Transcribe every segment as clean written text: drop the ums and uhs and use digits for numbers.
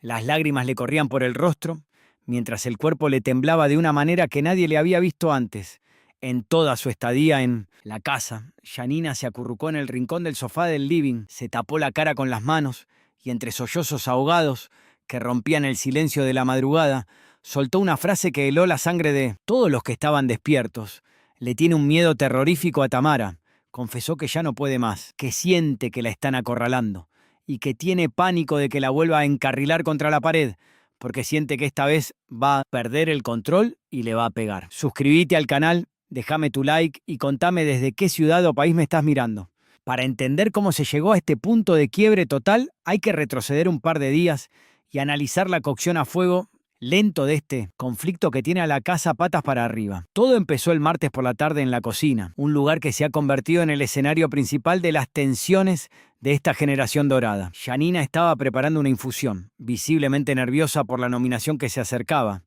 Las lágrimas le corrían por el rostro, mientras el cuerpo le temblaba de una manera que nadie le había visto antes. En toda su estadía en la casa, Janina se acurrucó en el rincón del sofá del living, se tapó la cara con las manos y entre sollozos ahogados que rompían el silencio de la madrugada, soltó una frase que heló la sangre de todos los que estaban despiertos. Le tiene un miedo terrorífico a Tamara. Confesó que ya no puede más, que siente que la están acorralando y que tiene pánico de que la vuelva a encarrilar contra la pared, porque siente que esta vez va a perder el control y le va a pegar. Suscríbete al canal, déjame tu like y contame desde qué ciudad o país me estás mirando. Para entender cómo se llegó a este punto de quiebre total, hay que retroceder un par de días y analizar la cocción a fuego lento de este conflicto que tiene a la casa patas para arriba. Todo empezó el martes por la tarde en la cocina, un lugar que se ha convertido en el escenario principal de las tensiones de esta generación dorada. Janina estaba preparando una infusión, visiblemente nerviosa por la nominación que se acercaba,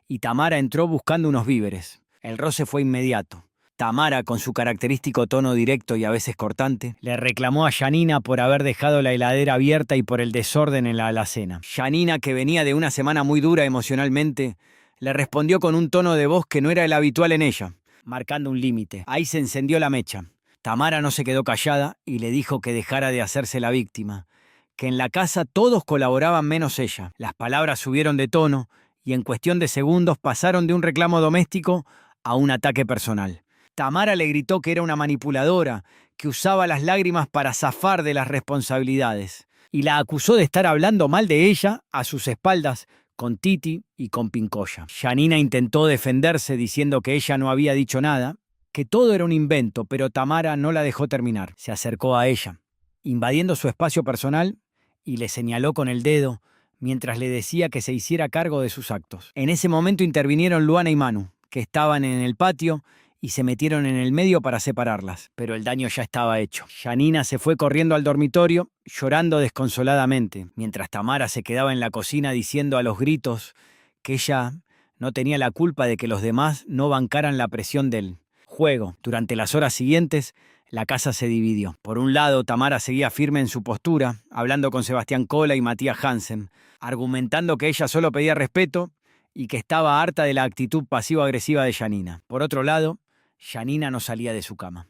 y Tamara entró buscando unos víveres. El roce fue inmediato. Tamara, con su característico tono directo y a veces cortante, le reclamó a Janina por haber dejado la heladera abierta y por el desorden en la alacena. Janina, que venía de una semana muy dura emocionalmente, le respondió con un tono de voz que no era el habitual en ella, marcando un límite. Ahí se encendió la mecha. Tamara no se quedó callada y le dijo que dejara de hacerse la víctima, que en la casa todos colaboraban menos ella. Las palabras subieron de tono y en cuestión de segundos pasaron de un reclamo doméstico a un ataque personal. Tamara le gritó que era una manipuladora, que usaba las lágrimas para zafar de las responsabilidades, y la acusó de estar hablando mal de ella a sus espaldas con Titi y con Pincoya. Janina intentó defenderse diciendo que ella no había dicho nada, que todo era un invento, pero Tamara no la dejó terminar. Se acercó a ella, invadiendo su espacio personal, y le señaló con el dedo mientras le decía que se hiciera cargo de sus actos. En ese momento intervinieron Luana y Manu, que estaban en el patio, y se metieron en el medio para separarlas, pero el daño ya estaba hecho. Janina se fue corriendo al dormitorio, llorando desconsoladamente, mientras Tamara se quedaba en la cocina diciendo a los gritos que ella no tenía la culpa de que los demás no bancaran la presión del juego. Durante las horas siguientes, la casa se dividió. Por un lado, Tamara seguía firme en su postura, hablando con Sebastián Cola y Matías Hansen, argumentando que ella solo pedía respeto y que estaba harta de la actitud pasivo-agresiva de Janina. Por otro lado, Janina no salía de su cama.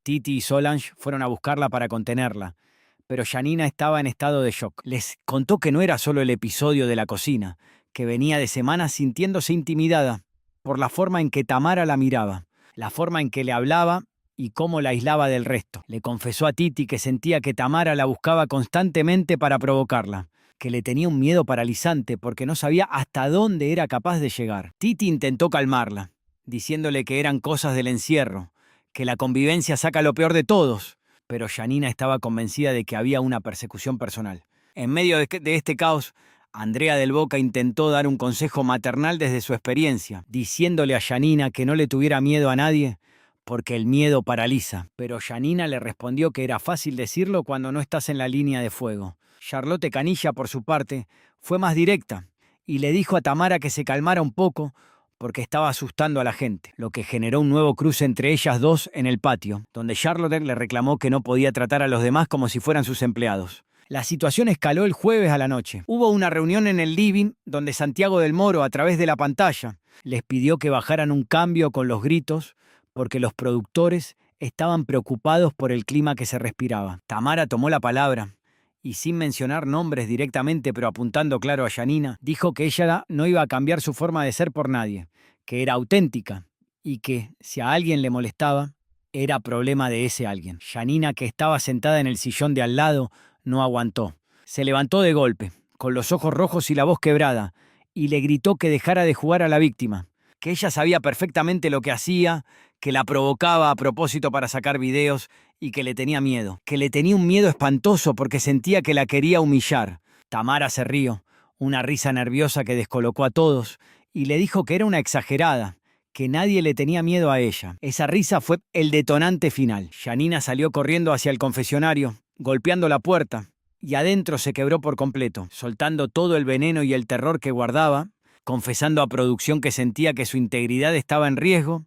Titi y Solange fueron a buscarla para contenerla, pero Janina estaba en estado de shock. Les contó que no era solo el episodio de la cocina, que venía de semanas sintiéndose intimidada por la forma en que Tamara la miraba, la forma en que le hablaba y cómo la aislaba del resto. Le confesó a Titi que sentía que Tamara la buscaba constantemente para provocarla, que le tenía un miedo paralizante porque no sabía hasta dónde era capaz de llegar. Titi intentó calmarla, diciéndole que eran cosas del encierro, que la convivencia saca lo peor de todos, pero Janina estaba convencida de que había una persecución personal. En medio de este caos, Andrea del Boca intentó dar un consejo maternal desde su experiencia, diciéndole a Janina que no le tuviera miedo a nadie, porque el miedo paraliza. Pero Janina le respondió que era fácil decirlo cuando no estás en la línea de fuego. Charlotte Canilla, por su parte, fue más directa y le dijo a Tamara que se calmara un poco porque estaba asustando a la gente, lo que generó un nuevo cruce entre ellas dos en el patio, donde Charlotte le reclamó que no podía tratar a los demás como si fueran sus empleados. La situación escaló el jueves a la noche. Hubo una reunión en el living donde Santiago del Moro, a través de la pantalla, les pidió que bajaran un cambio con los gritos porque los productores estaban preocupados por el clima que se respiraba. Tamara tomó la palabra y, sin mencionar nombres directamente pero apuntando claro a Janina, dijo que ella no iba a cambiar su forma de ser por nadie, que era auténtica y que, si a alguien le molestaba, era problema de ese alguien. Janina, que estaba sentada en el sillón de al lado, no aguantó. Se levantó de golpe, con los ojos rojos y la voz quebrada, y le gritó que dejara de jugar a la víctima, que ella sabía perfectamente lo que hacía, que la provocaba a propósito para sacar videos y que le tenía miedo, que le tenía un miedo espantoso porque sentía que la quería humillar. Tamara se rió, una risa nerviosa que descolocó a todos, y le dijo que era una exagerada, que nadie le tenía miedo a ella. Esa risa fue el detonante final. Janina salió corriendo hacia el confesionario, golpeando la puerta, y adentro se quebró por completo, soltando todo el veneno y el terror que guardaba, confesando a producción que sentía que su integridad estaba en riesgo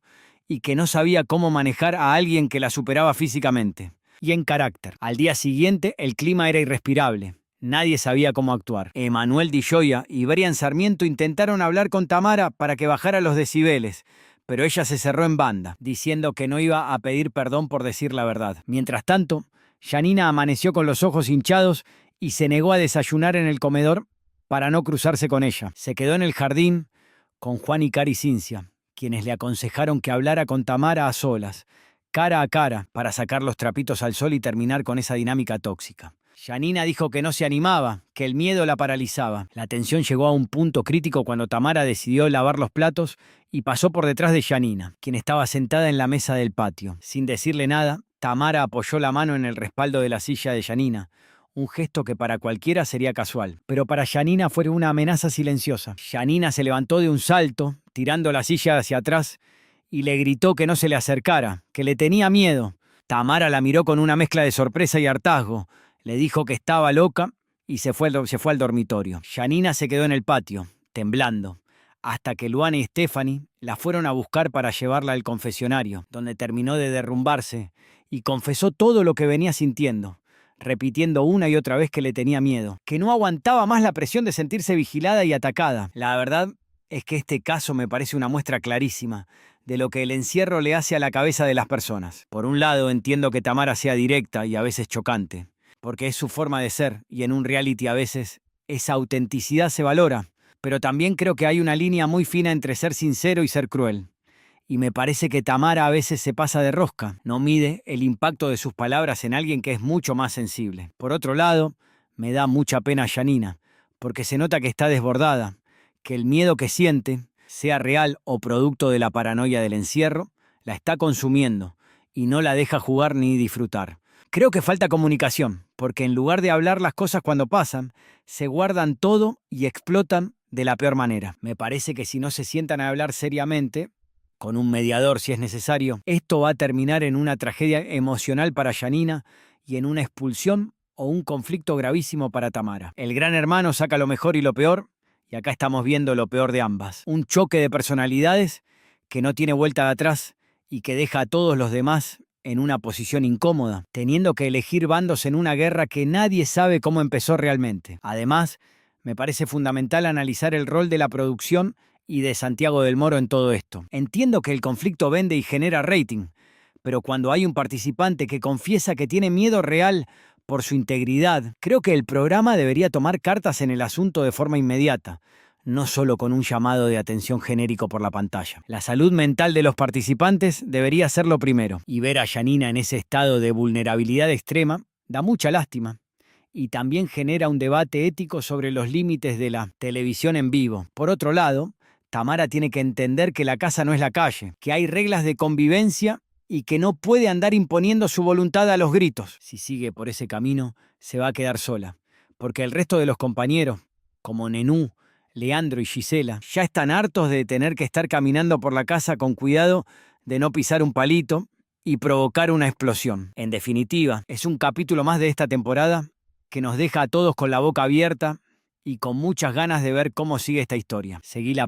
y que no sabía cómo manejar a alguien que la superaba físicamente y en carácter. Al día siguiente el clima era irrespirable. Nadie sabía cómo actuar. Emanuel Di Gioia y Brian Sarmiento intentaron hablar con Tamara para que bajara los decibeles, pero ella se cerró en banda, diciendo que no iba a pedir perdón por decir la verdad. Mientras tanto, Janina amaneció con los ojos hinchados y se negó a desayunar en el comedor para no cruzarse con ella. Se quedó en el jardín con Juan y Cari Cincia, quienes le aconsejaron que hablara con Tamara a solas, cara a cara, para sacar los trapitos al sol y terminar con esa dinámica tóxica. Janina dijo que no se animaba, que el miedo la paralizaba. La tensión llegó a un punto crítico cuando Tamara decidió lavar los platos y pasó por detrás de Janina, quien estaba sentada en la mesa del patio. Sin decirle nada, Tamara apoyó la mano en el respaldo de la silla de Janina, un gesto que para cualquiera sería casual, pero para Janina fue una amenaza silenciosa. Janina se levantó de un salto, tirando la silla hacia atrás, y le gritó que no se le acercara, que le tenía miedo. Tamara la miró con una mezcla de sorpresa y hartazgo. Le dijo que estaba loca y se fue al dormitorio. Janina se quedó en el patio, temblando, hasta que Luana y Stephanie la fueron a buscar para llevarla al confesionario, donde terminó de derrumbarse y confesó todo lo que venía sintiendo, repitiendo una y otra vez que le tenía miedo, que no aguantaba más la presión de sentirse vigilada y atacada. La verdad es que este caso me parece una muestra clarísima de lo que el encierro le hace a la cabeza de las personas. Por un lado, entiendo que Tamara sea directa y a veces chocante, porque es su forma de ser, y en un reality a veces esa autenticidad se valora, pero también creo que hay una línea muy fina entre ser sincero y ser cruel. Y me parece que Tamara a veces se pasa de rosca, no mide el impacto de sus palabras en alguien que es mucho más sensible. Por otro lado, me da mucha pena Janina, porque se nota que está desbordada, que el miedo que siente, sea real o producto de la paranoia del encierro, la está consumiendo y no la deja jugar ni disfrutar. Creo que falta comunicación, porque en lugar de hablar las cosas cuando pasan, se guardan todo y explotan de la peor manera. Me parece que si no se sientan a hablar seriamente, con un mediador si es necesario, esto va a terminar en una tragedia emocional para Janina y en una expulsión o un conflicto gravísimo para Tamara. El gran hermano saca lo mejor y lo peor, y acá estamos viendo lo peor de ambas. Un choque de personalidades que no tiene vuelta de atrás y que deja a todos los demás en una posición incómoda, teniendo que elegir bandos en una guerra que nadie sabe cómo empezó realmente. Además, me parece fundamental analizar el rol de la producción y de Santiago del Moro en todo esto. Entiendo que el conflicto vende y genera rating, pero cuando hay un participante que confiesa que tiene miedo real por su integridad, creo que el programa debería tomar cartas en el asunto de forma inmediata, no solo con un llamado de atención genérico por la pantalla. La salud mental de los participantes debería ser lo primero, y ver a Janina en ese estado de vulnerabilidad extrema da mucha lástima. Y también genera un debate ético sobre los límites de la televisión en vivo. Por otro lado, Tamara tiene que entender que la casa no es la calle, que hay reglas de convivencia y que no puede andar imponiendo su voluntad a los gritos. Si sigue por ese camino, se va a quedar sola, porque el resto de los compañeros, como Nenú, Leandro y Gisela, ya están hartos de tener que estar caminando por la casa con cuidado de no pisar un palito y provocar una explosión. En definitiva, es un capítulo más de esta temporada que nos deja a todos con la boca abierta y con muchas ganas de ver cómo sigue esta historia. Seguí la